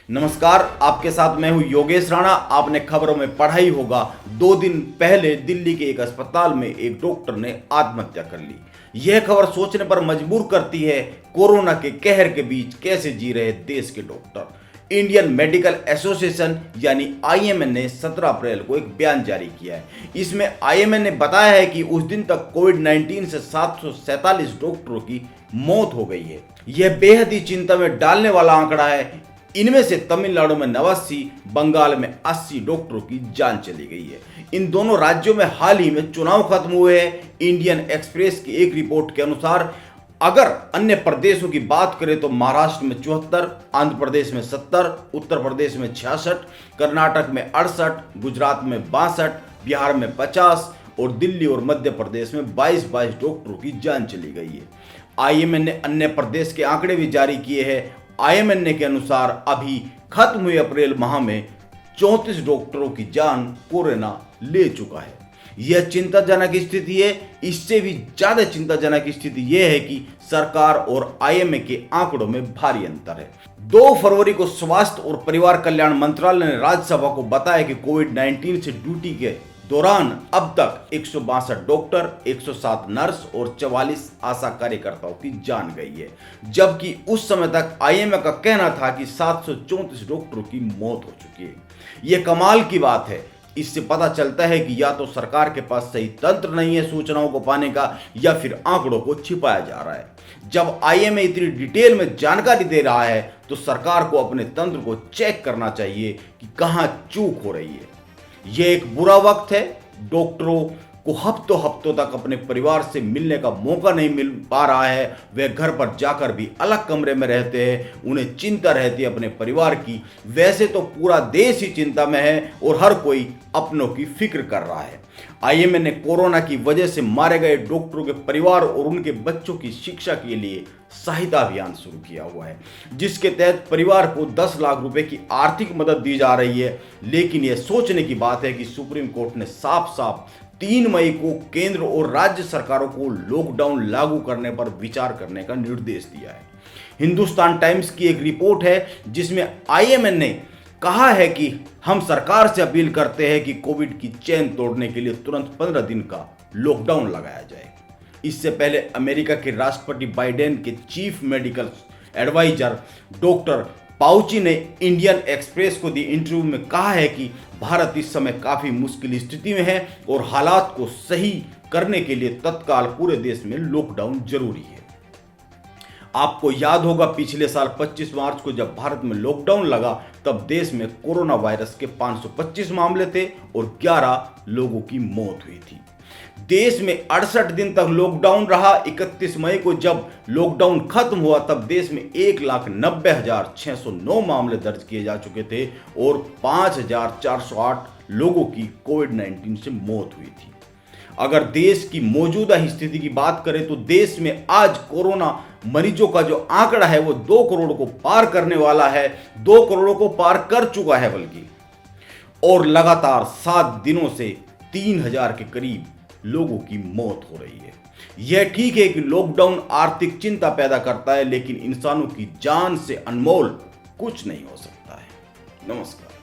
नमस्कार, आपके साथ मैं हूं योगेश राणा। आपने खबरों में पढ़ा ही होगा, 2 दिन पहले दिल्ली के एक अस्पताल में एक डॉक्टर ने आत्महत्या कर ली। यह खबर सोचने पर मजबूर करती है, कोरोना के कहर के बीच कैसे जी रहे देश के डॉक्टर। इंडियन मेडिकल एसोसिएशन यानी आईएमए ने 17 अप्रैल को एक बयान जारी किया है। इसमें आईएमए ने बताया है कि उस दिन तक कोविड-19 से 747 डॉक्टरों की मौत हो गई है। यह बेहद ही चिंता में डालने वाला आंकड़ा है। इनमें से तमिलनाडु में 89, बंगाल में 80 डॉक्टरों की जान चली गई है। इन दोनों राज्यों में हाल ही में चुनाव खत्म हुए हैं। इंडियन एक्सप्रेस की एक रिपोर्ट के अनुसार अगर अन्य प्रदेशों की बात करें तो महाराष्ट्र में 74, आंध्र प्रदेश में 70, उत्तर प्रदेश में 66, कर्नाटक में 68, गुजरात में 62, बिहार में 50 और दिल्ली और मध्य प्रदेश में 22 डॉक्टरों की जान चली गई है। आईएमए ने अन्य प्रदेश के आंकड़े भी जारी किए हैं। आईएमए के अनुसार अभी खत्म हुए अप्रैल माह में 34 डॉक्टरों की जान कोरोना ले चुका है। यह चिंताजनक स्थिति है। इससे भी ज्यादा चिंताजनक स्थिति यह है कि सरकार और आईएमए के आंकड़ों में भारी अंतर है। 2 फरवरी को स्वास्थ्य और परिवार कल्याण मंत्रालय ने राज्यसभा को बताया कि कोविड-19 से ड्यूटी के दौरान अब तक 162 डॉक्टर, 107 नर्स और 44 आशा कार्यकर्ताओं की जान गई है, जबकि उस समय तक आईएमए का कहना था कि 734 डॉक्टरों की मौत हो चुकी है। यह कमाल की बात है। इससे पता चलता है कि या तो सरकार के पास सही तंत्र नहीं है सूचनाओं को पाने का, या फिर आंकड़ों को छिपाया जा रहा है। जब आईएमए इतनी डिटेल में जानकारी दे रहा है तो सरकार को अपने तंत्र को चेक करना चाहिए कि कहां चूक हो रही है। यह एक बुरा वक्त है। डॉक्टरों को हफ्तों तक अपने परिवार से मिलने का मौका नहीं मिल पा रहा है। वे घर पर जाकर भी अलग कमरे में रहते हैं। उन्हें चिंता रहती है अपने परिवार की। वैसे तो पूरा देश ही चिंता में है और हर कोई अपनों की फिक्र कर रहा है। आईएमए ने कोरोना की वजह से मारे गए डॉक्टरों के परिवार और उनके बच्चों की शिक्षा के लिए सहायता अभियान शुरू किया हुआ है, जिसके तहत परिवार को 10 लाख रुपए की आर्थिक मदद दी जा रही है। लेकिन यह सोचने की बात है कि सुप्रीम कोर्ट ने साफ 3 मई को केंद्र और राज्य सरकारों को लॉकडाउन लागू करने पर विचार करने का निर्देश दिया है। हिंदुस्तान टाइम्स की एक रिपोर्ट है जिसमें आईएमए ने कहा है कि हम सरकार से अपील करते हैं कि कोविड की चेन तोड़ने के लिए तुरंत 15 दिन का लॉकडाउन लगाया जाए। इससे पहले अमेरिका के राष्ट्रपति बाइडेन के चीफ मेडिकल एडवाइजर डॉक्टर पाउची ने इंडियन एक्सप्रेस को दी इंटरव्यू में कहा है कि भारत इस समय काफी मुश्किल स्थिति में है और हालात को सही करने के लिए तत्काल पूरे देश में लॉकडाउन जरूरी है। आपको याद होगा, पिछले साल 25 मार्च को जब भारत में लॉकडाउन लगा तब देश में कोरोना वायरस के 525 मामले थे और 11 लोगों की मौत हुई थी। देश में 68 दिन तक लॉकडाउन रहा। 31 मई को जब लॉकडाउन खत्म हुआ तब देश में 1,90,609 मामले दर्ज किए जा चुके थे और 5,408 लोगों की कोविड-19 से मौत हुई थी। अगर देश की मौजूदा स्थिति की बात करें तो देश में आज कोरोना मरीजों का जो आंकड़ा है वो 2 करोड़ को पार करने वाला है। 2 करोड़ को पार कर चुका है बल्कि, और लगातार 7 दिनों से 3,000 के करीब लोगों की मौत हो रही है। यह ठीक है कि लॉकडाउन आर्थिक चिंता पैदा करता है, लेकिन इंसानों की जान से अनमोल कुछ नहीं हो सकता है। नमस्कार।